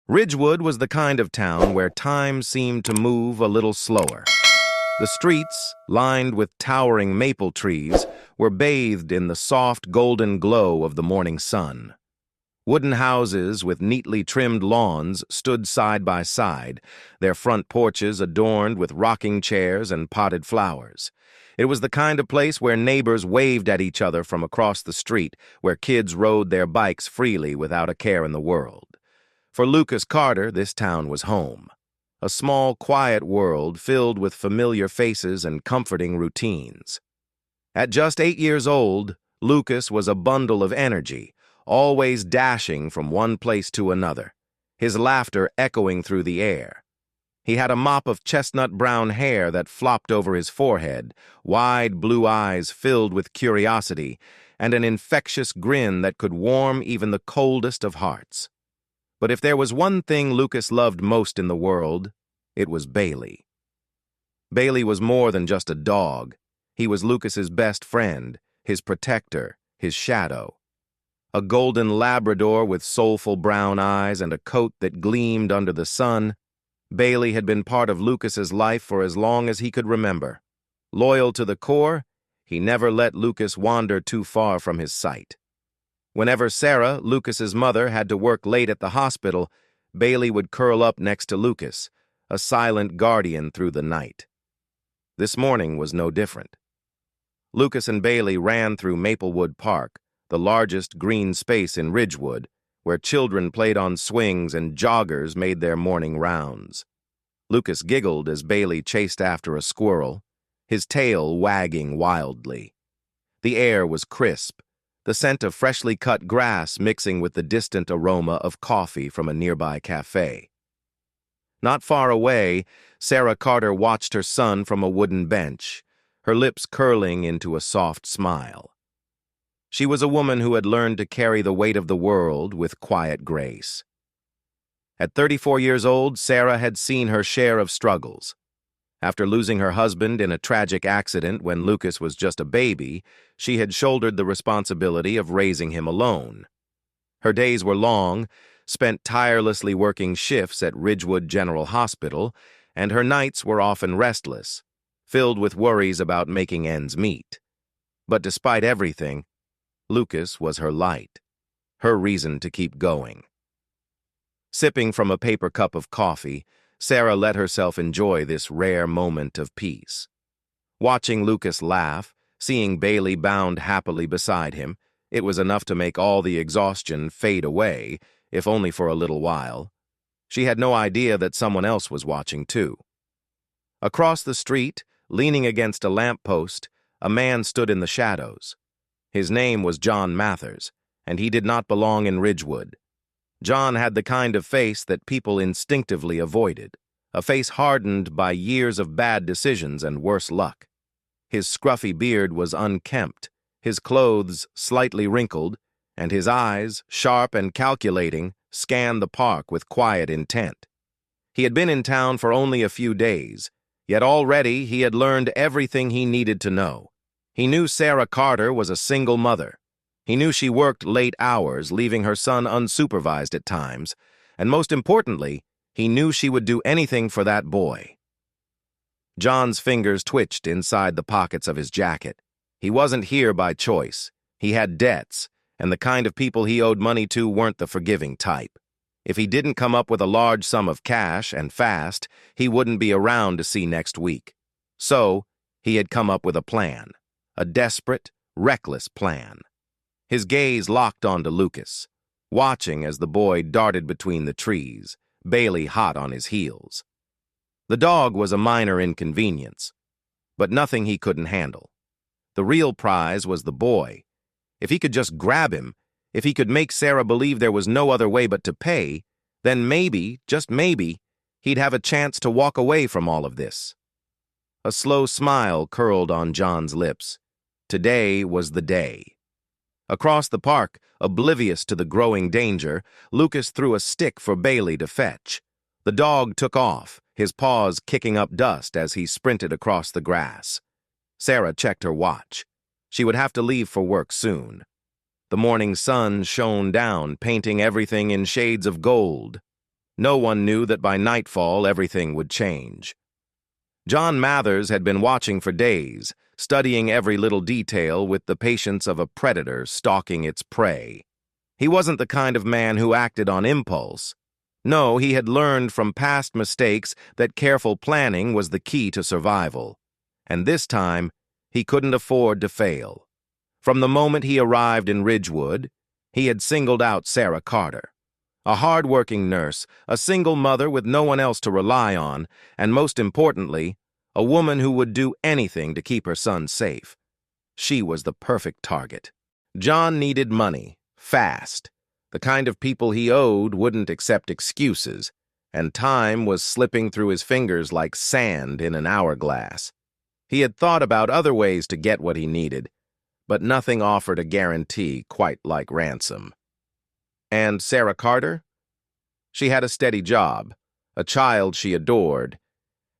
Ridgewood was the kind of town where time seemed to move a little slower. The streets, lined with towering maple trees, were bathed in the soft golden glow of the morning sun. Wooden houses with neatly trimmed lawns stood side by side, their front porches adorned with rocking chairs and potted flowers. It was the kind of place where neighbors waved at each other from across the street, where kids rode their bikes freely without a care in the world. For Lucas Carter, this town was home. A small, quiet world filled with familiar faces and comforting routines. At just 8 years old, Lucas was a bundle of energy, always dashing from one place to another, his laughter echoing through the air. He had a mop of chestnut-brown hair that flopped over his forehead, wide blue eyes filled with curiosity, and an infectious grin that could warm even the coldest of hearts. But if there was one thing Lucas loved most in the world, it was Bailey. Bailey was more than just a dog. He was Lucas's best friend, his protector, his shadow. A golden Labrador with soulful brown eyes and a coat that gleamed under the sun, Bailey had been part of Lucas's life for as long as he could remember. Loyal to the core, he never let Lucas wander too far from his sight. Whenever Sarah, Lucas's mother, had to work late at the hospital, Bailey would curl up next to Lucas, a silent guardian through the night. This morning was no different. Lucas and Bailey ran through Maplewood Park, the largest green space in Ridgewood, where children played on swings and joggers made their morning rounds. Lucas giggled as Bailey chased after a squirrel, his tail wagging wildly. The air was crisp, the scent of freshly cut grass mixing with the distant aroma of coffee from a nearby cafe. Not far away, Sarah Carter watched her son from a wooden bench, her lips curling into a soft smile. She was a woman who had learned to carry the weight of the world with quiet grace. At 34 years old, Sarah had seen her share of struggles. After losing her husband in a tragic accident when Lucas was just a baby, she had shouldered the responsibility of raising him alone. Her days were long, spent tirelessly working shifts at Ridgewood General Hospital, and her nights were often restless, filled with worries about making ends meet. But despite everything, Lucas was her light, her reason to keep going. Sipping from a paper cup of coffee, Sarah let herself enjoy this rare moment of peace. Watching Lucas laugh, seeing Bailey bound happily beside him, it was enough to make all the exhaustion fade away, if only for a little while. She had no idea that someone else was watching too. Across the street, leaning against a lamppost, a man stood in the shadows. His name was John Mathers, and he did not belong in Ridgewood. John had the kind of face that people instinctively avoided, a face hardened by years of bad decisions and worse luck. His scruffy beard was unkempt, his clothes slightly wrinkled, and his eyes, sharp and calculating, scanned the park with quiet intent. He had been in town for only a few days, yet already he had learned everything he needed to know. He knew Sarah Carter was a single mother. He knew she worked late hours, leaving her son unsupervised at times, and most importantly, he knew she would do anything for that boy. John's fingers twitched inside the pockets of his jacket. He wasn't here by choice. He had debts, and the kind of people he owed money to weren't the forgiving type. If he didn't come up with a large sum of cash, and fast, he wouldn't be around to see next week. So, he had come up with a plan. A desperate, reckless plan. His gaze locked onto Lucas, watching as the boy darted between the trees, Bailey hot on his heels. The dog was a minor inconvenience, but nothing he couldn't handle. The real prize was the boy. If he could just grab him, if he could make Sarah believe there was no other way but to pay, then maybe, just maybe, he'd have a chance to walk away from all of this. A slow smile curled on John's lips. Today was the day. Across the park, oblivious to the growing danger, Lucas threw a stick for Bailey to fetch. The dog took off, his paws kicking up dust as he sprinted across the grass. Sarah checked her watch. She would have to leave for work soon. The morning sun shone down, painting everything in shades of gold. No one knew that by nightfall everything would change. John Mathers had been watching for days, studying every little detail with the patience of a predator stalking its prey. He wasn't the kind of man who acted on impulse. No, he had learned from past mistakes that careful planning was the key to survival. And this time, he couldn't afford to fail. From the moment he arrived in Ridgewood, he had singled out Sarah Carter. A hard-working nurse, a single mother with no one else to rely on, and most importantly, a woman who would do anything to keep her son safe. She was the perfect target. John needed money, fast. The kind of people he owed wouldn't accept excuses, and time was slipping through his fingers like sand in an hourglass. He had thought about other ways to get what he needed, but nothing offered a guarantee quite like ransom. And Sarah Carter? She had a steady job, a child she adored,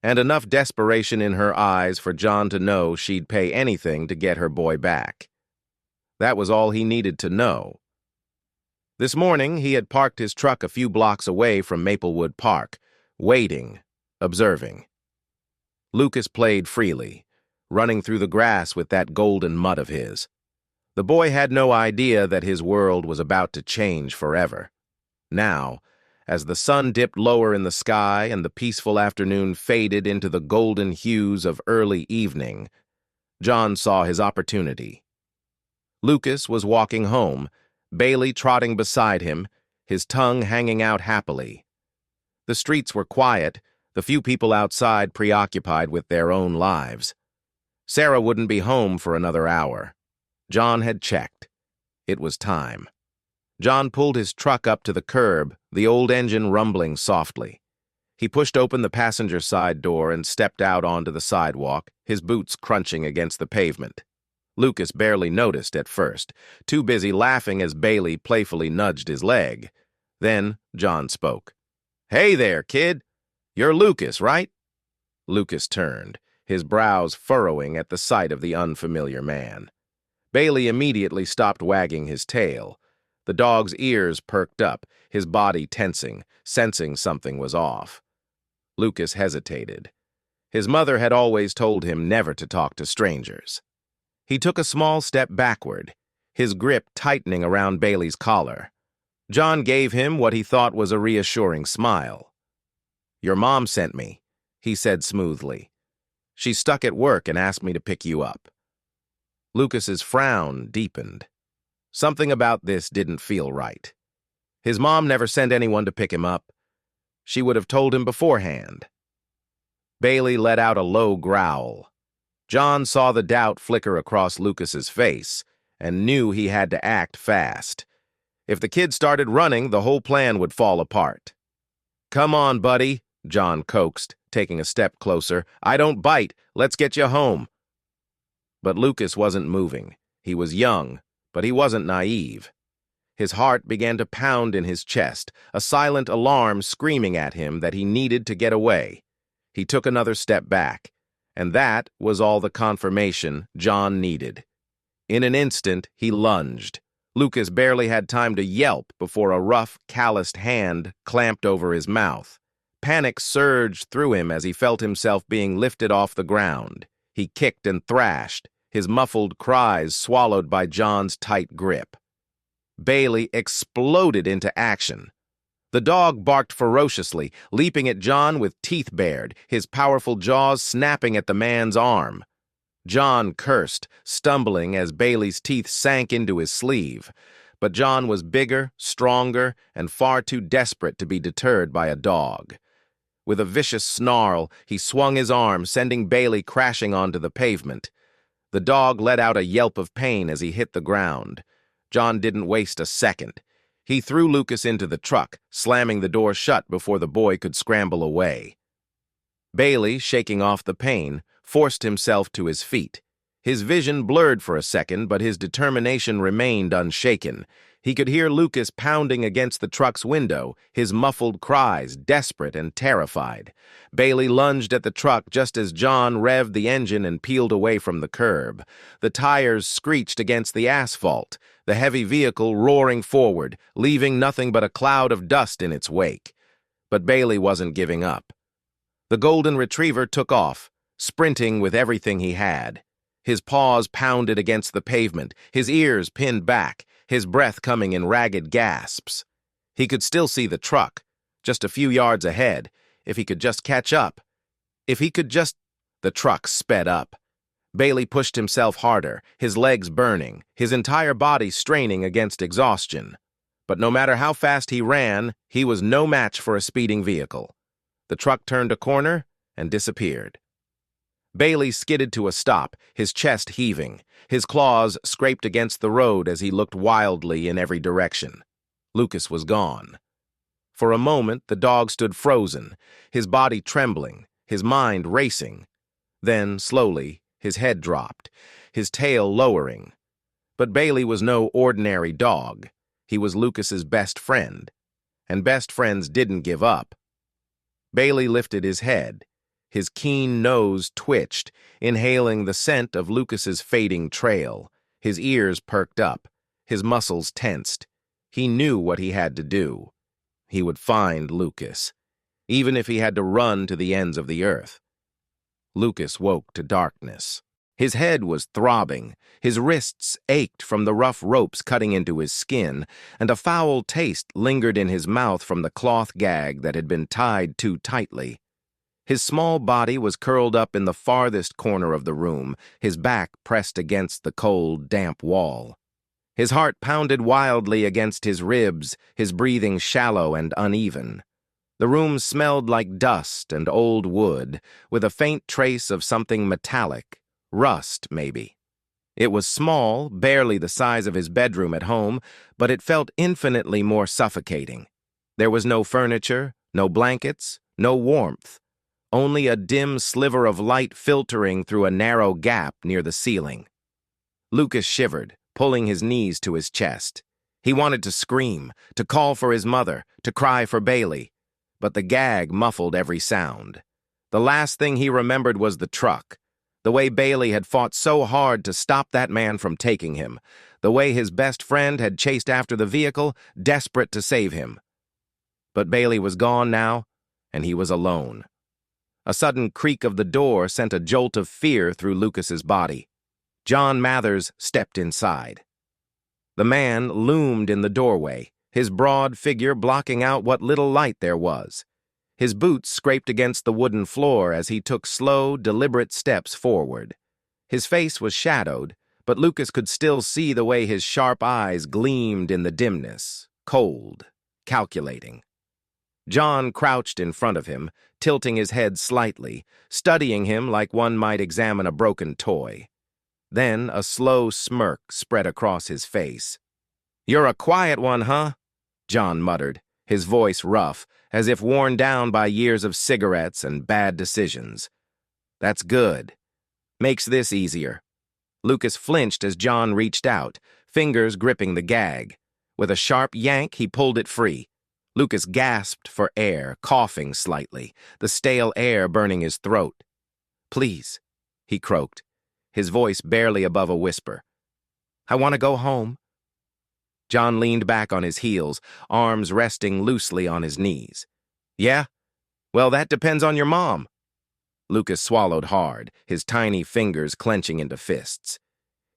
and enough desperation in her eyes for John to know she'd pay anything to get her boy back. That was all he needed to know. This morning, he had parked his truck a few blocks away from Maplewood Park, waiting, observing. Lucas played freely, running through the grass with that golden mutt of his. The boy had no idea that his world was about to change forever. Now, as the sun dipped lower in the sky and the peaceful afternoon faded into the golden hues of early evening, John saw his opportunity. Lucas was walking home, Bailey trotting beside him, his tongue hanging out happily. The streets were quiet, the few people outside preoccupied with their own lives. Sarah wouldn't be home for another hour. John had checked. It was time. John pulled his truck up to the curb, the old engine rumbling softly. He pushed open the passenger side door and stepped out onto the sidewalk, his boots crunching against the pavement. Lucas barely noticed at first, too busy laughing as Bailey playfully nudged his leg. Then John spoke. "Hey there, kid. You're Lucas, right?" Lucas turned, his brows furrowing at the sight of the unfamiliar man. Bailey immediately stopped wagging his tail. The dog's ears perked up, his body tensing, sensing something was off. Lucas hesitated. His mother had always told him never to talk to strangers. He took a small step backward, his grip tightening around Bailey's collar. John gave him what he thought was a reassuring smile. "Your mom sent me," he said smoothly. "She's stuck at work and asked me to pick you up." Lucas's frown deepened. Something about this didn't feel right. His mom never sent anyone to pick him up. She would have told him beforehand. Bailey let out a low growl. John saw the doubt flicker across Lucas's face and knew he had to act fast. If the kid started running, the whole plan would fall apart. "Come on, buddy," John coaxed, taking a step closer. "I don't bite. Let's get you home." But Lucas wasn't moving. He was young, but he wasn't naive. His heart began to pound in his chest, a silent alarm screaming at him that he needed to get away. He took another step back, and that was all the confirmation John needed. In an instant, he lunged. Lucas barely had time to yelp before a rough, calloused hand clamped over his mouth. Panic surged through him as he felt himself being lifted off the ground. He kicked and thrashed, his muffled cries swallowed by John's tight grip. Bailey exploded into action. The dog barked ferociously, leaping at John with teeth bared, his powerful jaws snapping at the man's arm. John cursed, stumbling as Bailey's teeth sank into his sleeve. But John was bigger, stronger, and far too desperate to be deterred by a dog. With a vicious snarl, he swung his arm, sending Bailey crashing onto the pavement. The dog let out a yelp of pain as he hit the ground. John didn't waste a second. He threw Lucas into the truck, slamming the door shut before the boy could scramble away. Bailey, shaking off the pain, forced himself to his feet. His vision blurred for a second, but his determination remained unshaken. He could hear Lucas pounding against the truck's window, his muffled cries, desperate and terrified. Bailey lunged at the truck just as John revved the engine and peeled away from the curb. The tires screeched against the asphalt, the heavy vehicle roaring forward, leaving nothing but a cloud of dust in its wake. But Bailey wasn't giving up. The golden retriever took off, sprinting with everything he had. His paws pounded against the pavement, his ears pinned back, his breath coming in ragged gasps. He could still see the truck, just a few yards ahead, if he could just catch up. If he could just... The truck sped up. Bailey pushed himself harder, his legs burning, his entire body straining against exhaustion. But no matter how fast he ran, he was no match for a speeding vehicle. The truck turned a corner and disappeared. Bailey skidded to a stop, his chest heaving. His claws scraped against the road as he looked wildly in every direction. Lucas was gone. For a moment, the dog stood frozen, his body trembling, his mind racing. Then, slowly, his head dropped, his tail lowering. But Bailey was no ordinary dog. He was Lucas's best friend. And best friends didn't give up. Bailey lifted his head. His keen nose twitched, inhaling the scent of Lucas's fading trail. His ears perked up, his muscles tensed. He knew what he had to do. He would find Lucas, even if he had to run to the ends of the earth. Lucas woke to darkness. His head was throbbing, his wrists ached from the rough ropes cutting into his skin, and a foul taste lingered in his mouth from the cloth gag that had been tied too tightly. His small body was curled up in the farthest corner of the room, his back pressed against the cold, damp wall. His heart pounded wildly against his ribs, his breathing shallow and uneven. The room smelled like dust and old wood, with a faint trace of something metallic, rust maybe. It was small, barely the size of his bedroom at home, but it felt infinitely more suffocating. There was no furniture, no blankets, no warmth. Only a dim sliver of light filtering through a narrow gap near the ceiling. Lucas shivered, pulling his knees to his chest. He wanted to scream, to call for his mother, to cry for Bailey. But the gag muffled every sound. The last thing he remembered was the truck. The way Bailey had fought so hard to stop that man from taking him. The way his best friend had chased after the vehicle, desperate to save him. But Bailey was gone now, and he was alone. A sudden creak of the door sent a jolt of fear through Lucas's body. John Mathers stepped inside. The man loomed in the doorway, his broad figure blocking out what little light there was. His boots scraped against the wooden floor as he took slow, deliberate steps forward. His face was shadowed, but Lucas could still see the way his sharp eyes gleamed in the dimness, cold, calculating. John crouched in front of him, tilting his head slightly, studying him like one might examine a broken toy. Then a slow smirk spread across his face. "You're a quiet one, huh?" John muttered, his voice rough, as if worn down by years of cigarettes and bad decisions. "That's good. Makes this easier." Lucas flinched as John reached out, fingers gripping the gag. With a sharp yank, he pulled it free. Lucas gasped for air, coughing slightly, the stale air burning his throat. "Please," he croaked, his voice barely above a whisper. "I want to go home." John leaned back on his heels, arms resting loosely on his knees. "Yeah? Well, that depends on your mom." Lucas swallowed hard, his tiny fingers clenching into fists.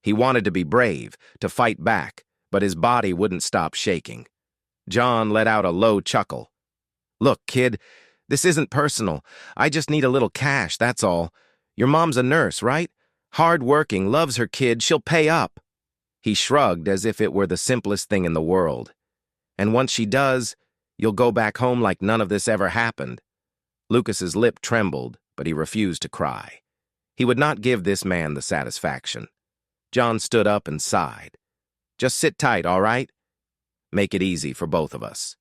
He wanted to be brave, to fight back, but his body wouldn't stop shaking. John let out a low chuckle. "Look, kid, this isn't personal. I just need a little cash, that's all. Your mom's a nurse, right? Hard-working, loves her kid, she'll pay up." He shrugged as if it were the simplest thing in the world. "And once she does, you'll go back home like none of this ever happened." Lucas's lip trembled, but he refused to cry. He would not give this man the satisfaction. John stood up and sighed. "Just sit tight, all right? Make it easy for both of us."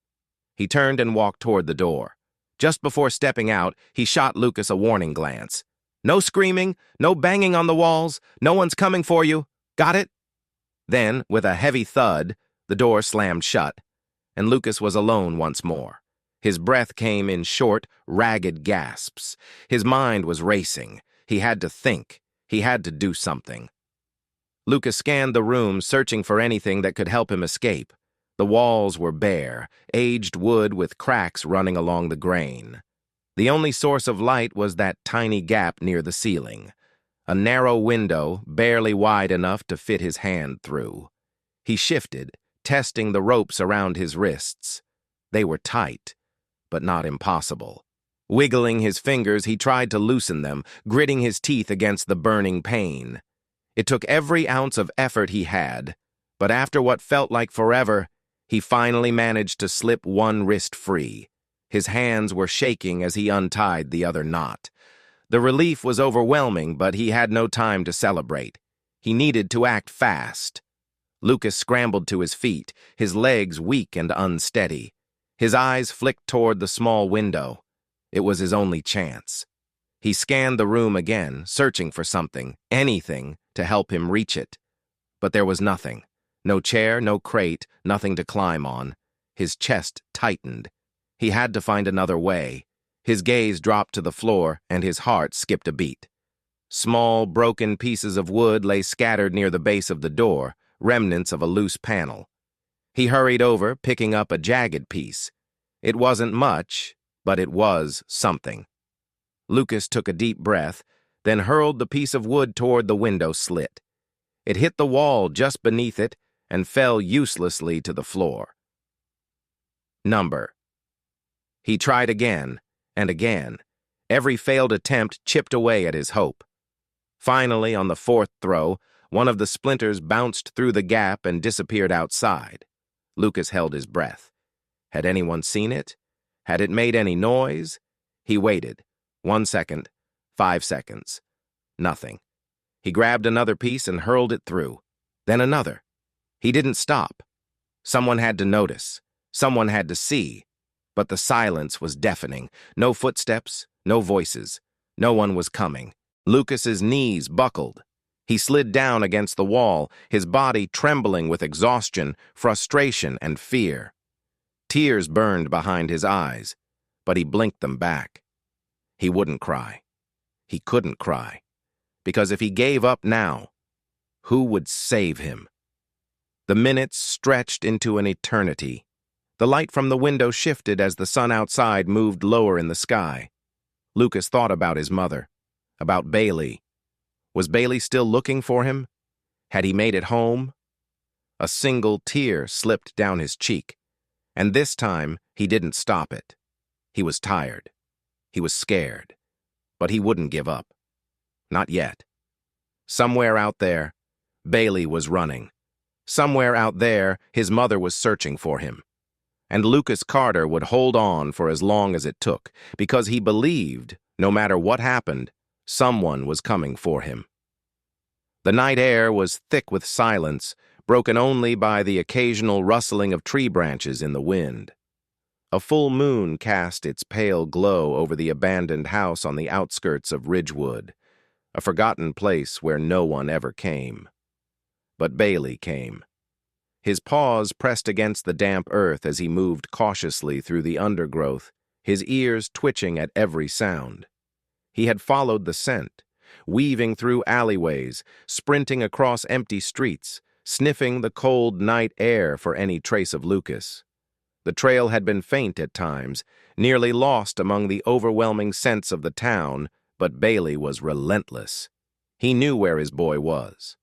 He turned and walked toward the door. Just before stepping out, he shot Lucas a warning glance. "No screaming, no banging on the walls, no one's coming for you. Got it?" Then, with a heavy thud, the door slammed shut, and Lucas was alone once more. His breath came in short, ragged gasps. His mind was racing. He had to think. He had to do something. Lucas scanned the room, searching for anything that could help him escape. The walls were bare, aged wood with cracks running along the grain. The only source of light was that tiny gap near the ceiling, a narrow window barely wide enough to fit his hand through. He shifted, testing the ropes around his wrists. They were tight, but not impossible. Wiggling his fingers, he tried to loosen them, gritting his teeth against the burning pain. It took every ounce of effort he had, but after what felt like forever, he finally managed to slip one wrist free. His hands were shaking as he untied the other knot. The relief was overwhelming, but he had no time to celebrate. He needed to act fast. Lucas scrambled to his feet, his legs weak and unsteady. His eyes flicked toward the small window. It was his only chance. He scanned the room again, searching for something, anything, to help him reach it. But there was nothing. No chair, no crate, nothing to climb on. His chest tightened. He had to find another way. His gaze dropped to the floor, and his heart skipped a beat. Small, broken pieces of wood lay scattered near the base of the door, remnants of a loose panel. He hurried over, picking up a jagged piece. It wasn't much, but it was something. Lucas took a deep breath, then hurled the piece of wood toward the window slit. It hit the wall just beneath it and fell uselessly to the floor. Number. He tried again and again. Every failed attempt chipped away at his hope. Finally, on the fourth throw, one of the splinters bounced through the gap and disappeared outside. Lucas held his breath. Had anyone seen it? Had it made any noise? He waited. 1 second, 5 seconds. Nothing. He grabbed another piece and hurled it through. Then another. He didn't stop. Someone had to notice. Someone had to see. But the silence was deafening. No footsteps, no voices. No one was coming. Lucas's knees buckled. He slid down against the wall, his body trembling with exhaustion, frustration, and fear. Tears burned behind his eyes, but he blinked them back. He wouldn't cry. He couldn't cry. Because if he gave up now, who would save him? The minutes stretched into an eternity. The light from the window shifted as the sun outside moved lower in the sky. Lucas thought about his mother, about Bailey. Was Bailey still looking for him? Had he made it home? A single tear slipped down his cheek, and this time he didn't stop it. He was tired. He was scared. But he wouldn't give up. Not yet. Somewhere out there, Bailey was running. Somewhere out there, his mother was searching for him. And Lucas Carter would hold on for as long as it took, because he believed, no matter what happened, someone was coming for him. The night air was thick with silence, broken only by the occasional rustling of tree branches in the wind. A full moon cast its pale glow over the abandoned house on the outskirts of Ridgewood, a forgotten place where no one ever came. But Bailey came. His paws pressed against the damp earth as he moved cautiously through the undergrowth, his ears twitching at every sound. He had followed the scent, weaving through alleyways, sprinting across empty streets, sniffing the cold night air for any trace of Lucas. The trail had been faint at times, nearly lost among the overwhelming scents of the town, but Bailey was relentless. He knew where his boy was.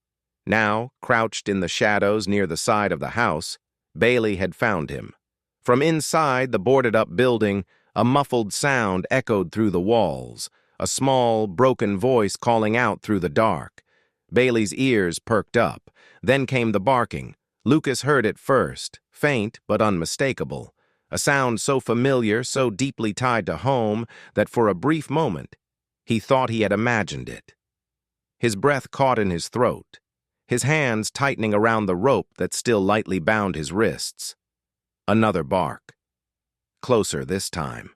Now, crouched in the shadows near the side of the house, Bailey had found him. From inside the boarded-up building, a muffled sound echoed through the walls, a small, broken voice calling out through the dark. Bailey's ears perked up. Then came the barking. Lucas heard it first, faint but unmistakable, a sound so familiar, so deeply tied to home, that for a brief moment he thought he had imagined it. His breath caught in his throat, his hands tightening around the rope that still lightly bound his wrists. Another bark. Closer this time.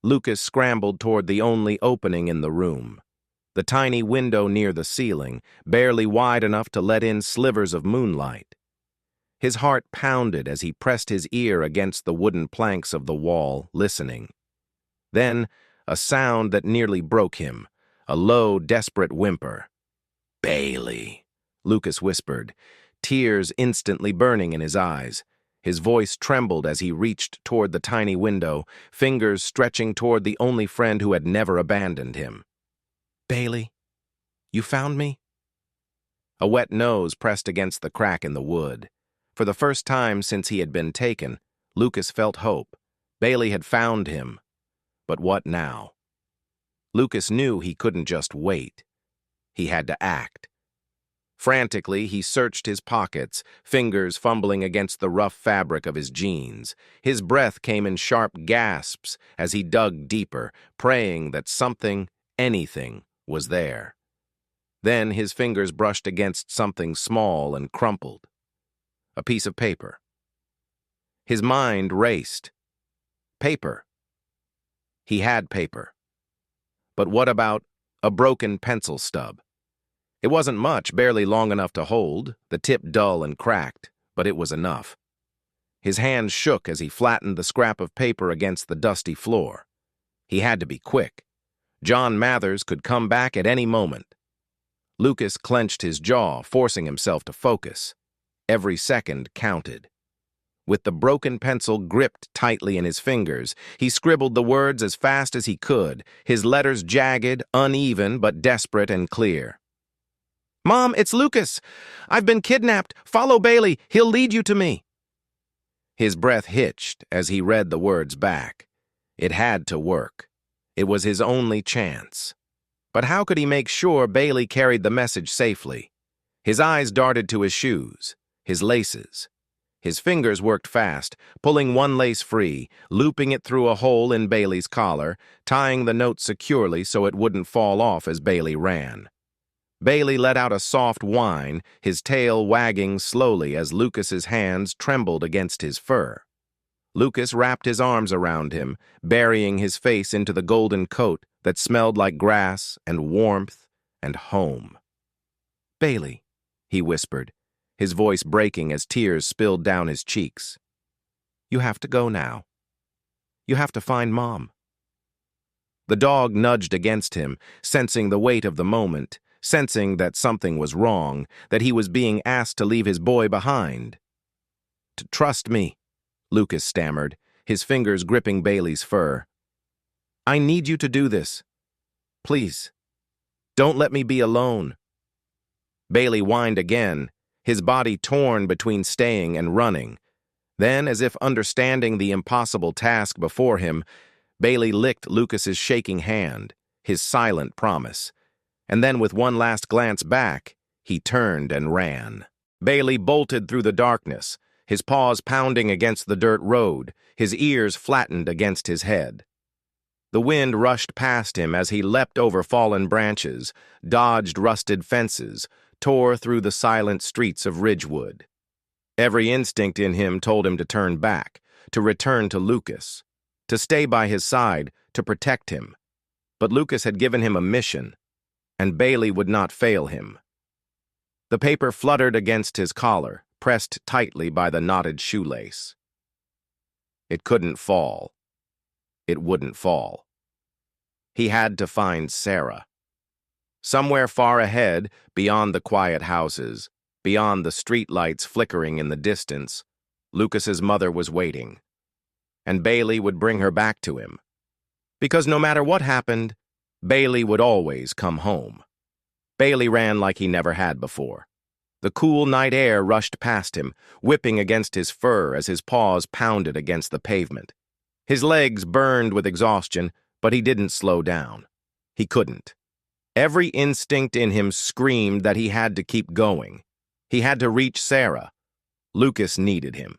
Lucas scrambled toward the only opening in the room, the tiny window near the ceiling, barely wide enough to let in slivers of moonlight. His heart pounded as he pressed his ear against the wooden planks of the wall, listening. Then, a sound that nearly broke him, a low, desperate whimper. "Bailey," Lucas whispered, tears instantly burning in his eyes. His voice trembled as he reached toward the tiny window, fingers stretching toward the only friend who had never abandoned him. "Bailey, you found me?" A wet nose pressed against the crack in the wood. For the first time since he had been taken, Lucas felt hope. Bailey had found him. But what now? Lucas knew he couldn't just wait. He had to act. Frantically, he searched his pockets, fingers fumbling against the rough fabric of his jeans. His breath came in sharp gasps as he dug deeper, praying that something, anything, was there. Then his fingers brushed against something small and crumpled. A piece of paper. His mind raced. Paper. He had paper. But what about a broken pencil stub? It wasn't much, barely long enough to hold, the tip dull and cracked, but it was enough. His hands shook as he flattened the scrap of paper against the dusty floor. He had to be quick. John Mathers could come back at any moment. Lucas clenched his jaw, forcing himself to focus. Every second counted. With the broken pencil gripped tightly in his fingers, he scribbled the words as fast as he could, his letters jagged, uneven, but desperate and clear. "Mom, it's Lucas. I've been kidnapped. Follow Bailey. He'll lead you to me." His breath hitched as he read the words back. It had to work. It was his only chance. But how could he make sure Bailey carried the message safely? His eyes darted to his shoes, his laces. His fingers worked fast, pulling one lace free, looping it through a hole in Bailey's collar, tying the note securely so it wouldn't fall off as Bailey ran. Bailey let out a soft whine, his tail wagging slowly as Lucas's hands trembled against his fur. Lucas wrapped his arms around him, burying his face into the golden coat that smelled like grass and warmth and home. "Bailey," he whispered, his voice breaking as tears spilled down his cheeks. "You have to go now. You have to find Mom." The dog nudged against him, sensing the weight of the moment, sensing that something was wrong, that he was being asked to leave his boy behind. "To trust me," Lucas stammered, his fingers gripping Bailey's fur. "I need you to do this. Please, don't let me be alone." Bailey whined again, his body torn between staying and running. Then, as if understanding the impossible task before him, Bailey licked Lucas's shaking hand, his silent promise. And then with one last glance back, he turned and ran. Bailey bolted through the darkness, his paws pounding against the dirt road, his ears flattened against his head. The wind rushed past him as he leapt over fallen branches, dodged rusted fences, tore through the silent streets of Ridgewood. Every instinct in him told him to turn back, to return to Lucas, to stay by his side, to protect him. But Lucas had given him a mission, and Bailey would not fail him. The paper fluttered against his collar, pressed tightly by the knotted shoelace. It couldn't fall. It wouldn't fall. He had to find Sarah. Somewhere far ahead, beyond the quiet houses, beyond the streetlights flickering in the distance, Lucas's mother was waiting. And Bailey would bring her back to him. Because no matter what happened, Bailey would always come home. Bailey ran like he never had before. The cool night air rushed past him, whipping against his fur as his paws pounded against the pavement. His legs burned with exhaustion, but he didn't slow down. He couldn't. Every instinct in him screamed that he had to keep going. He had to reach Sarah. Lucas needed him.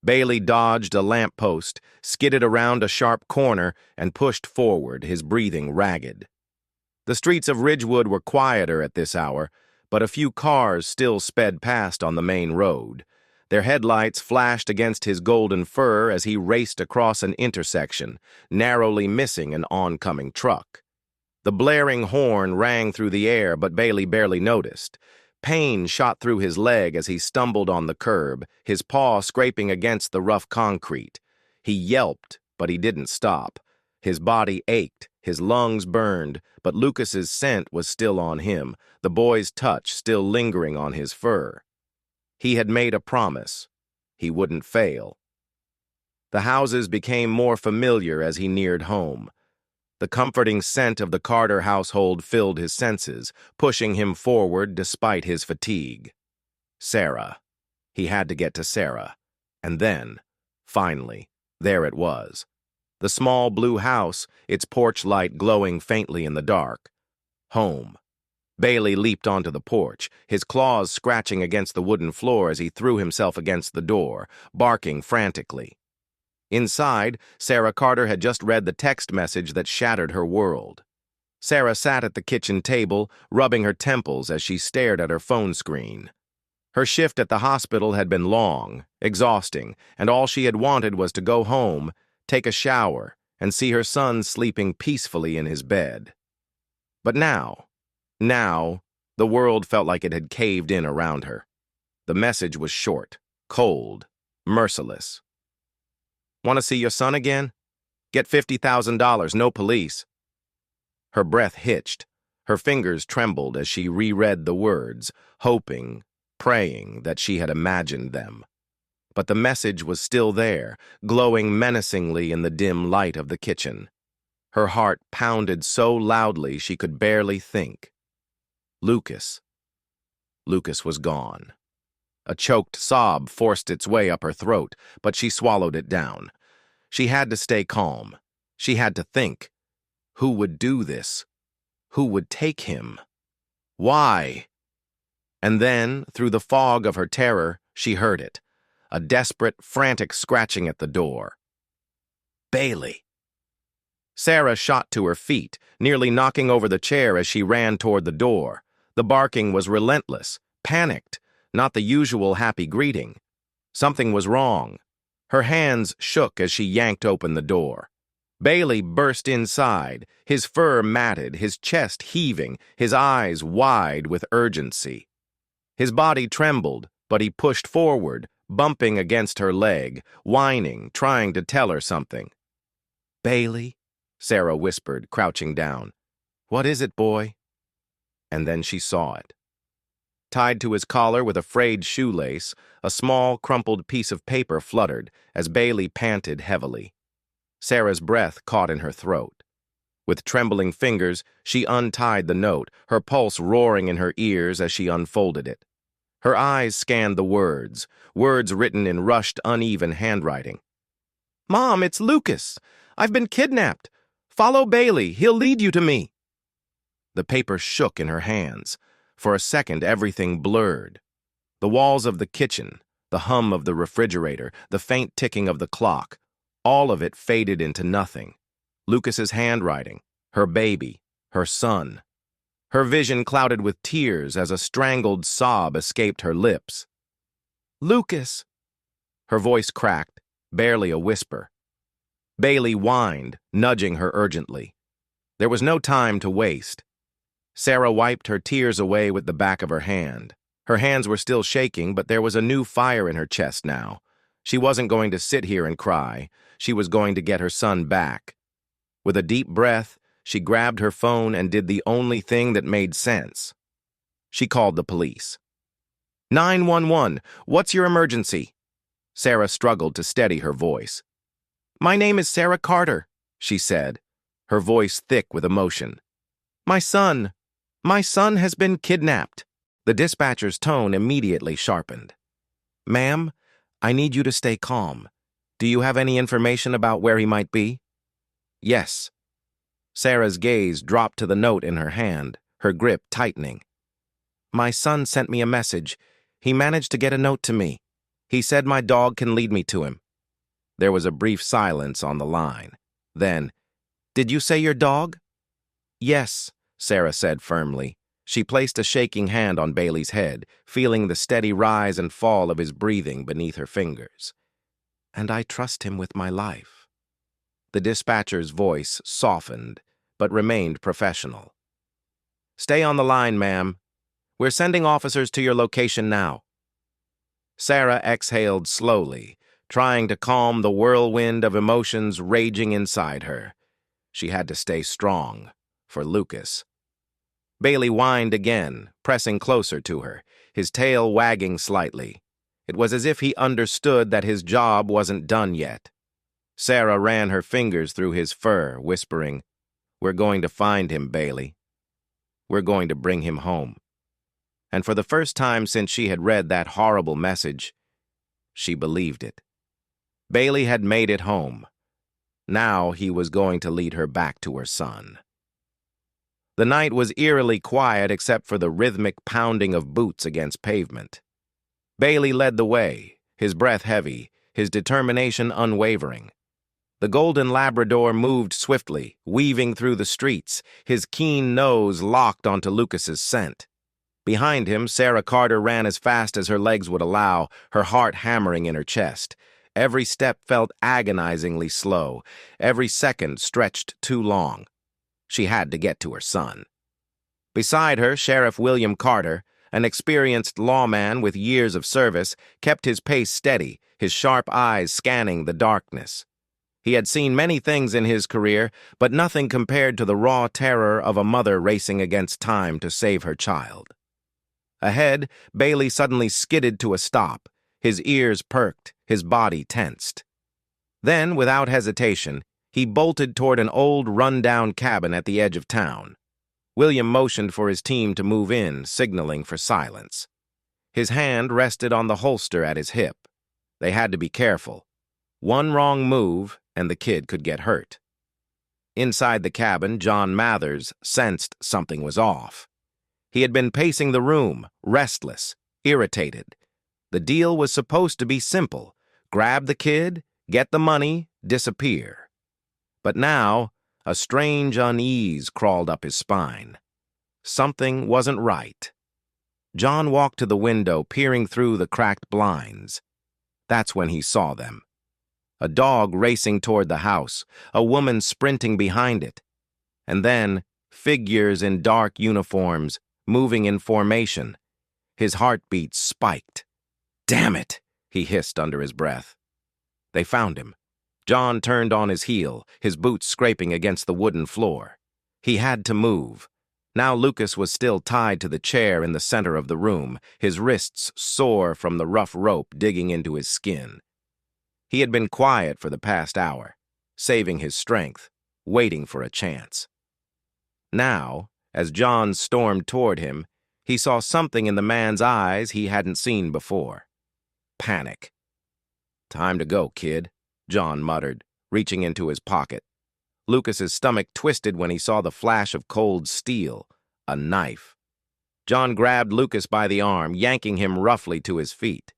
Bailey dodged a lamppost, skidded around a sharp corner, and pushed forward, his breathing ragged. The streets of Ridgewood were quieter at this hour, but a few cars still sped past on the main road. Their headlights flashed against his golden fur as he raced across an intersection, narrowly missing an oncoming truck. The blaring horn rang through the air, but Bailey barely noticed. Pain shot through his leg as he stumbled on the curb, his paw scraping against the rough concrete. He yelped, but he didn't stop. His body ached, his lungs burned, but Lucas's scent was still on him, the boy's touch still lingering on his fur. He had made a promise. he wouldn't fail. The houses became more familiar as he neared home. The comforting scent of the Carter household filled his senses, pushing him forward despite his fatigue. Sarah. He had to get to Sarah. And then, finally, there it was. The small blue house, its porch light glowing faintly in the dark. Home. Bailey leaped onto the porch, his claws scratching against the wooden floor as he threw himself against the door, barking frantically. Inside, Sarah Carter had just read the text message that shattered her world. Sarah sat at the kitchen table, rubbing her temples as she stared at her phone screen. Her shift at the hospital had been long, exhausting, and all she had wanted was to go home, take a shower, and see her son sleeping peacefully in his bed. But now, the world felt like it had caved in around her. The message was short, cold, merciless. Want to see your son again? Get $50,000, no police. Her breath hitched. Her fingers trembled as she reread the words, hoping, praying that she had imagined them. But the message was still there, glowing menacingly in the dim light of the kitchen. Her heart pounded so loudly she could barely think. Lucas. Lucas was gone. A choked sob forced its way up her throat, but she swallowed it down. She had to stay calm. She had to think. Who would do this? Who would take him? Why? And then, through the fog of her terror, she heard it. A desperate, frantic scratching at the door. Bailey. Sarah shot to her feet, nearly knocking over the chair as she ran toward the door. The barking was relentless, panicked, not the usual happy greeting. Something was wrong. Her hands shook as she yanked open the door. Bailey burst inside, his fur matted, his chest heaving, his eyes wide with urgency. His body trembled, but he pushed forward, bumping against her leg, whining, trying to tell her something. Bailey, Sarah whispered, crouching down. What is it, boy? And then she saw it. Tied to his collar with a frayed shoelace, a small, crumpled piece of paper fluttered as Bailey panted heavily. Sarah's breath caught in her throat. With trembling fingers, she untied the note, her pulse roaring in her ears as she unfolded it. Her eyes scanned the words written in rushed, uneven handwriting. Mom, it's Lucas. I've been kidnapped. Follow Bailey. He'll lead you to me. The paper shook in her hands. For a second, everything blurred. The walls of the kitchen, the hum of the refrigerator, the faint ticking of the clock, all of it faded into nothing. Lucas's handwriting, her baby, her son. Her vision clouded with tears as a strangled sob escaped her lips. Lucas! Her voice cracked, barely a whisper. Bailey whined, nudging her urgently. There was no time to waste. Sarah wiped her tears away with the back of her hand. Her hands were still shaking, but there was a new fire in her chest now. She wasn't going to sit here and cry. She was going to get her son back. With a deep breath, she grabbed her phone and did the only thing that made sense. She called the police. 911, what's your emergency? Sarah struggled to steady her voice. My name is Sarah Carter, she said, her voice thick with emotion. My son has been kidnapped. The dispatcher's tone immediately sharpened. Ma'am, I need you to stay calm. Do you have any information about where he might be? Yes. Sarah's gaze dropped to the note in her hand, her grip tightening. My son sent me a message. He managed to get a note to me. He said my dog can lead me to him. There was a brief silence on the line. Then, did you say your dog? Yes, Sarah said firmly. She placed a shaking hand on Bailey's head, feeling the steady rise and fall of his breathing beneath her fingers. And I trust him with my life. The dispatcher's voice softened, but remained professional. Stay on the line, ma'am. We're sending officers to your location now. Sarah exhaled slowly, trying to calm the whirlwind of emotions raging inside her. She had to stay strong, for Lucas. Bailey whined again, pressing closer to her, his tail wagging slightly. It was as if he understood that his job wasn't done yet. Sarah ran her fingers through his fur, whispering, "We're going to find him, Bailey. We're going to bring him home." And for the first time since she had read that horrible message, she believed it. Bailey had made it home. Now he was going to lead her back to her son. The night was eerily quiet except for the rhythmic pounding of boots against pavement. Bailey led the way, his breath heavy, his determination unwavering. The golden Labrador moved swiftly, weaving through the streets, his keen nose locked onto Lucas's scent. Behind him, Sarah Carter ran as fast as her legs would allow, her heart hammering in her chest. Every step felt agonizingly slow, every second stretched too long. She had to get to her son. Beside her, Sheriff William Carter, an experienced lawman with years of service, kept his pace steady, his sharp eyes scanning the darkness. He had seen many things in his career, but nothing compared to the raw terror of a mother racing against time to save her child. Ahead, Bailey suddenly skidded to a stop, his ears perked, his body tensed. Then, without hesitation, he bolted toward an old, run-down cabin at the edge of town. William motioned for his team to move in, signaling for silence. His hand rested on the holster at his hip. They had to be careful. One wrong move, and the kid could get hurt. Inside the cabin, John Mathers sensed something was off. He had been pacing the room, restless, irritated. The deal was supposed to be simple. Grab the kid, get the money, disappear. But now, a strange unease crawled up his spine. Something wasn't right. John walked to the window, peering through the cracked blinds. That's when he saw them. A dog racing toward the house, a woman sprinting behind it. And then, figures in dark uniforms, moving in formation. His heartbeat spiked. "Damn it!" he hissed under his breath. They found him. John turned on his heel, his boots scraping against the wooden floor. He had to move. Now Lucas was still tied to the chair in the center of the room, his wrists sore from the rough rope digging into his skin. He had been quiet for the past hour, saving his strength, waiting for a chance. Now, as John stormed toward him, he saw something in the man's eyes he hadn't seen before. Panic. "Time to go, kid," John muttered, reaching into his pocket. Lucas's stomach twisted when he saw the flash of cold steel, a knife. John grabbed Lucas by the arm, yanking him roughly to his feet.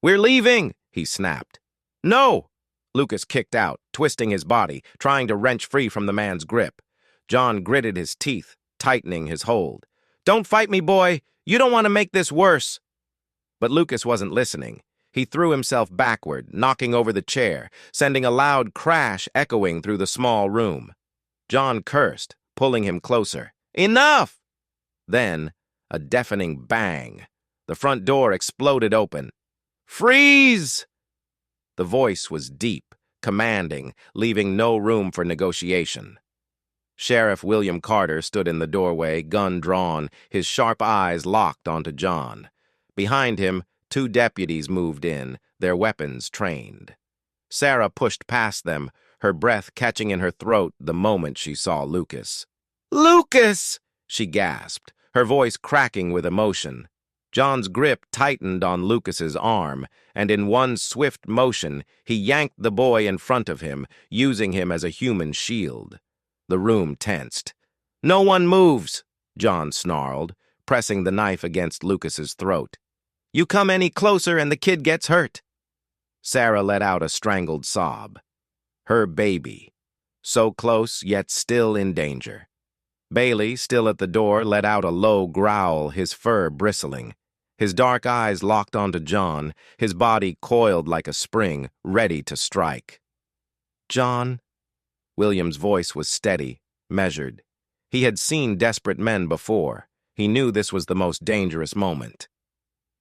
"We're leaving!" he snapped. "No!" Lucas kicked out, twisting his body, trying to wrench free from the man's grip. John gritted his teeth, tightening his hold. "Don't fight me, boy! You don't want to make this worse!" But Lucas wasn't listening. He threw himself backward, knocking over the chair, sending a loud crash echoing through the small room. John cursed, pulling him closer. "Enough!" Then, a deafening bang. The front door exploded open. "Freeze!" The voice was deep, commanding, leaving no room for negotiation. Sheriff William Carter stood in the doorway, gun drawn, his sharp eyes locked onto John. Behind him, 2 deputies moved in, their weapons trained. Sarah pushed past them, her breath catching in her throat the moment she saw Lucas. "Lucas!" she gasped, her voice cracking with emotion. John's grip tightened on Lucas's arm, and in one swift motion, he yanked the boy in front of him, using him as a human shield. The room tensed. "No one moves," John snarled, pressing the knife against Lucas's throat. "You come any closer and the kid gets hurt." Sarah let out a strangled sob. Her baby. So close, yet still in danger. Bailey, still at the door, let out a low growl, his fur bristling. His dark eyes locked onto John, his body coiled like a spring, ready to strike. "John?" William's voice was steady, measured. He had seen desperate men before. He knew this was the most dangerous moment.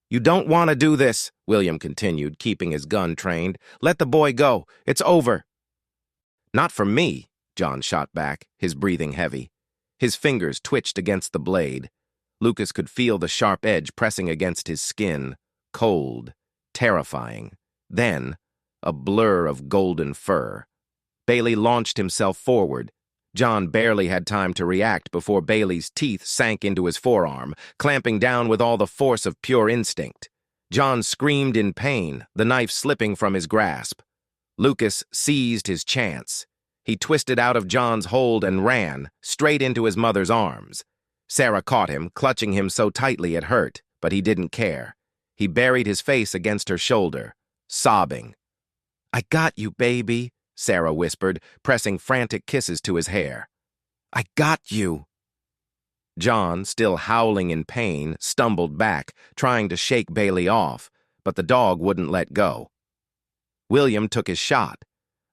"You don't want to do this," William continued, keeping his gun trained. "Let the boy go. It's over." "Not for me," John shot back, his breathing heavy. His fingers twitched against the blade. Lucas could feel the sharp edge pressing against his skin, cold, terrifying. Then, a blur of golden fur. Bailey launched himself forward. John barely had time to react before Bailey's teeth sank into his forearm, clamping down with all the force of pure instinct. John screamed in pain, the knife slipping from his grasp. Lucas seized his chance. He twisted out of John's hold and ran, straight into his mother's arms. Sarah caught him, clutching him so tightly it hurt, but he didn't care. He buried his face against her shoulder, sobbing. "I got you, baby," Sarah whispered, pressing frantic kisses to his hair. "I got you." John, still howling in pain, stumbled back, trying to shake Bailey off, but the dog wouldn't let go. William took his shot.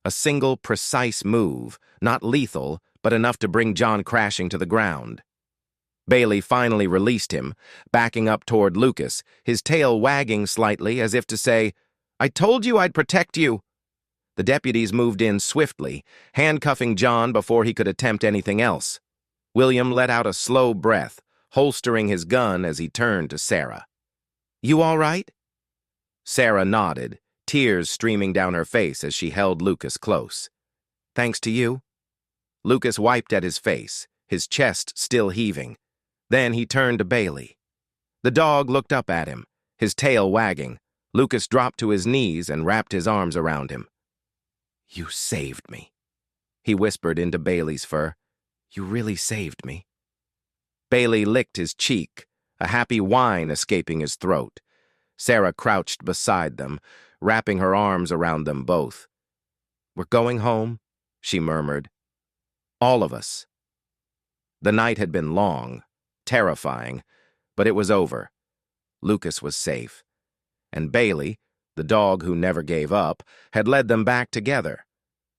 A single, precise move, not lethal, but enough to bring John crashing to the ground. Bailey finally released him, backing up toward Lucas, his tail wagging slightly as if to say, "I told you I'd protect you." The deputies moved in swiftly, handcuffing John before he could attempt anything else. William let out a slow breath, holstering his gun as he turned to Sarah. "You all right?" Sarah nodded, tears streaming down her face as she held Lucas close. "Thanks to you." Lucas wiped at his face, his chest still heaving. Then he turned to Bailey. The dog looked up at him, his tail wagging. Lucas dropped to his knees and wrapped his arms around him. "You saved me," he whispered into Bailey's fur. "You really saved me." Bailey licked his cheek, a happy whine escaping his throat. Sarah crouched beside them, wrapping her arms around them both. "We're going home," she murmured. "All of us." The night had been long, terrifying, but it was over. Lucas was safe. And Bailey, the dog who never gave up, had led them back together.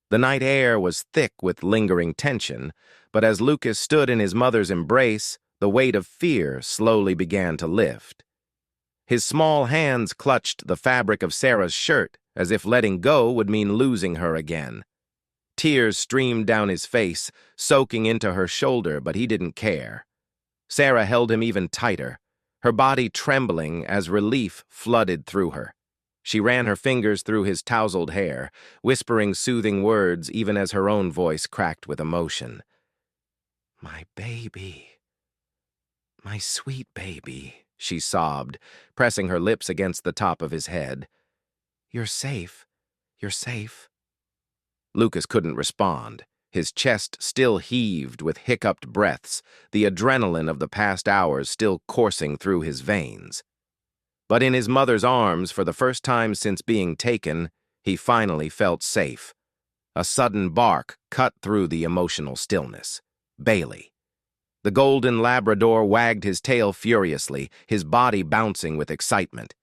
The night air was thick with lingering tension, but as Lucas stood in his mother's embrace, the weight of fear slowly began to lift. His small hands clutched the fabric of Sarah's shirt, as if letting go would mean losing her again. Tears streamed down his face, soaking into her shoulder, but he didn't care. Sarah held him even tighter, her body trembling as relief flooded through her. She ran her fingers through his tousled hair, whispering soothing words even as her own voice cracked with emotion. "My baby, my sweet baby," she sobbed, pressing her lips against the top of his head. "You're safe. You're safe." Lucas couldn't respond. His chest still heaved with hiccuped breaths, the adrenaline of the past hours still coursing through his veins. But in his mother's arms, for the first time since being taken, he finally felt safe. A sudden bark cut through the emotional stillness. Bailey. The golden Labrador wagged his tail furiously, his body bouncing with excitement.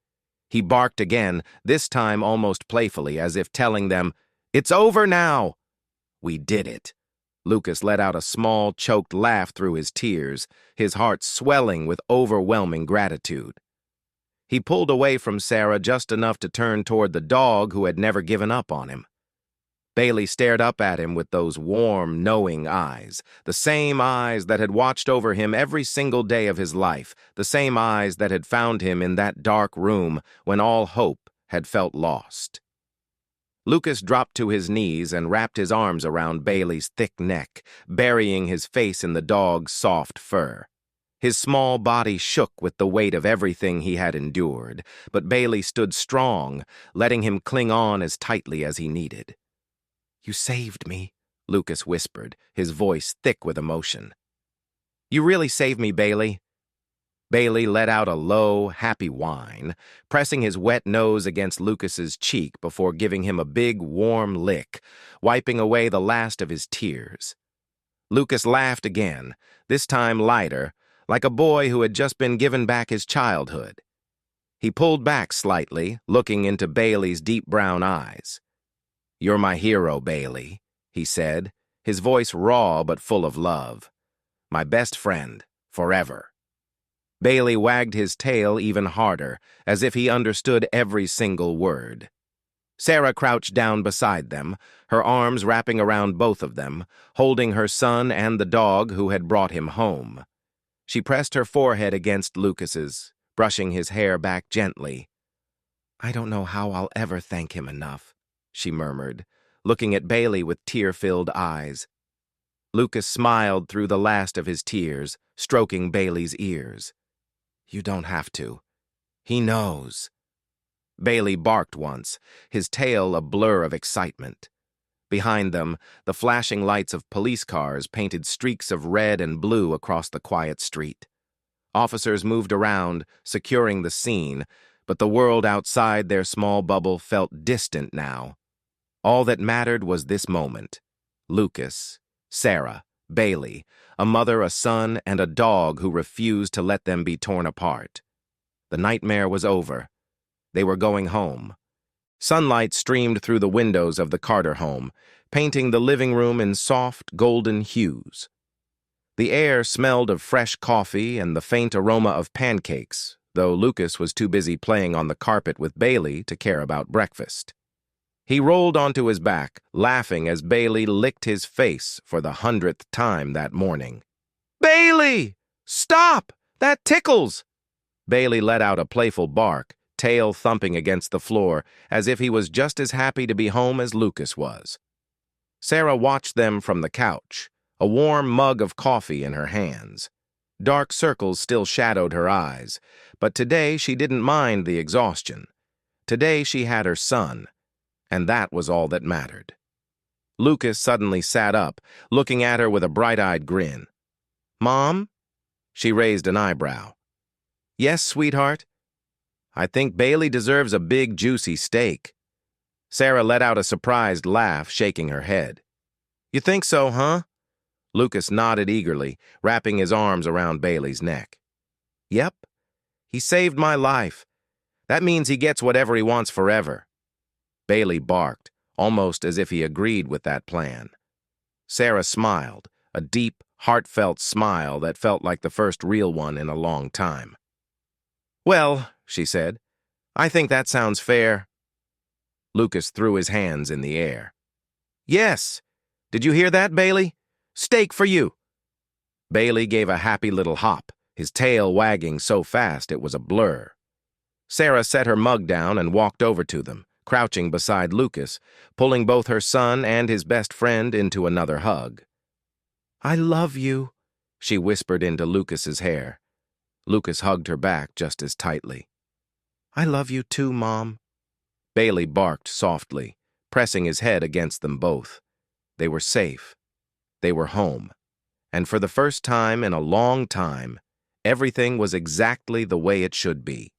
He barked again, this time almost playfully, as if telling them, "It's over now!" "We did it." Lucas let out a small, choked laugh through his tears, his heart swelling with overwhelming gratitude. He pulled away from Sarah just enough to turn toward the dog who had never given up on him. Bailey stared up at him with those warm, knowing eyes, the same eyes that had watched over him every single day of his life, the same eyes that had found him in that dark room when all hope had felt lost. Lucas dropped to his knees and wrapped his arms around Bailey's thick neck, burying his face in the dog's soft fur. His small body shook with the weight of everything he had endured, but Bailey stood strong, letting him cling on as tightly as he needed. "You saved me," Lucas whispered, his voice thick with emotion. "You really saved me, Bailey." Bailey let out a low, happy whine, pressing his wet nose against Lucas's cheek before giving him a big, warm lick, wiping away the last of his tears. Lucas laughed again, this time lighter, like a boy who had just been given back his childhood. He pulled back slightly, looking into Bailey's deep brown eyes. "You're my hero, Bailey," he said, his voice raw but full of love. "My best friend, forever." Bailey wagged his tail even harder, as if he understood every single word. Sarah crouched down beside them, her arms wrapping around both of them, holding her son and the dog who had brought him home. She pressed her forehead against Lucas's, brushing his hair back gently. I don't know how I'll ever thank him enough, she murmured, looking at Bailey with tear-filled eyes. Lucas smiled through the last of his tears, stroking Bailey's ears. You don't have to. He knows. Bailey barked once, his tail a blur of excitement. Behind them, the flashing lights of police cars painted streaks of red and blue across the quiet street. Officers moved around, securing the scene, but the world outside their small bubble felt distant now. All that mattered was this moment. Lucas, Sarah, Bailey, a mother, a son, and a dog who refused to let them be torn apart. The nightmare was over. They were going home. Sunlight streamed through the windows of the Carter home, painting the living room in soft, golden hues. The air smelled of fresh coffee and the faint aroma of pancakes, though Lucas was too busy playing on the carpet with Bailey to care about breakfast. He rolled onto his back, laughing as Bailey licked his face for the 100th time that morning. "Bailey! Stop! That tickles!" Bailey let out a playful bark, tail thumping against the floor, as if he was just as happy to be home as Lucas was. Sarah watched them from the couch, a warm mug of coffee in her hands. Dark circles still shadowed her eyes, but today she didn't mind the exhaustion. Today she had her son, and that was all that mattered. Lucas suddenly sat up, looking at her with a bright-eyed grin. "Mom?" She raised an eyebrow. "Yes, sweetheart?" "I think Bailey deserves a big, juicy steak." Sarah let out a surprised laugh, shaking her head. "You think so, huh?" Lucas nodded eagerly, wrapping his arms around Bailey's neck. "Yep. He saved my life. That means he gets whatever he wants forever." Bailey barked, almost as if he agreed with that plan. Sarah smiled, a deep, heartfelt smile that felt like the first real one in a long time. "Well," she said, "I think that sounds fair." Lucas threw his hands in the air. "Yes! Did you hear that, Bailey? Steak for you!" Bailey gave a happy little hop, his tail wagging so fast it was a blur. Sarah set her mug down and walked over to them, crouching beside Lucas, pulling both her son and his best friend into another hug. "I love you," she whispered into Lucas's hair. Lucas hugged her back just as tightly. "I love you too, Mom." Bailey barked softly, pressing his head against them both. They were safe. They were home. And for the first time in a long time, everything was exactly the way it should be.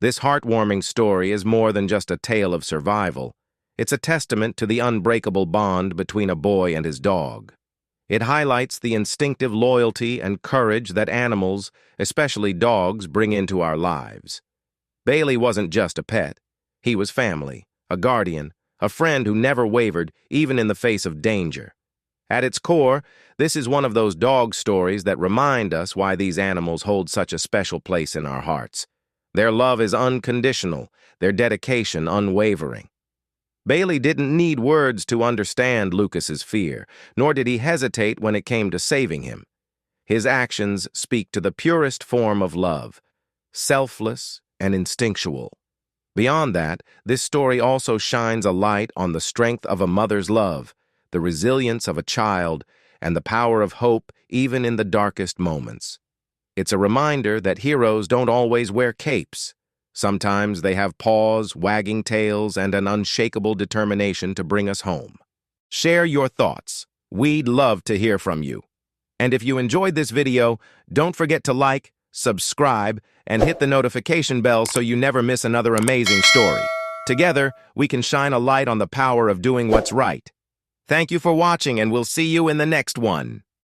This heartwarming story is more than just a tale of survival. It's a testament to the unbreakable bond between a boy and his dog. It highlights the instinctive loyalty and courage that animals, especially dogs, bring into our lives. Bailey wasn't just a pet. He was family, a guardian, a friend who never wavered, even in the face of danger. At its core, this is one of those dog stories that remind us why these animals hold such a special place in our hearts. Their love is unconditional, their dedication unwavering. Bailey didn't need words to understand Lucas's fear, nor did he hesitate when it came to saving him. His actions speak to the purest form of love, selfless and instinctual. Beyond that, this story also shines a light on the strength of a mother's love, the resilience of a child, and the power of hope even in the darkest moments. It's a reminder that heroes don't always wear capes. Sometimes they have paws, wagging tails, and an unshakable determination to bring us home. Share your thoughts. We'd love to hear from you. And if you enjoyed this video, don't forget to like, subscribe, and hit the notification bell so you never miss another amazing story. Together, we can shine a light on the power of doing what's right. Thank you for watching, and we'll see you in the next one.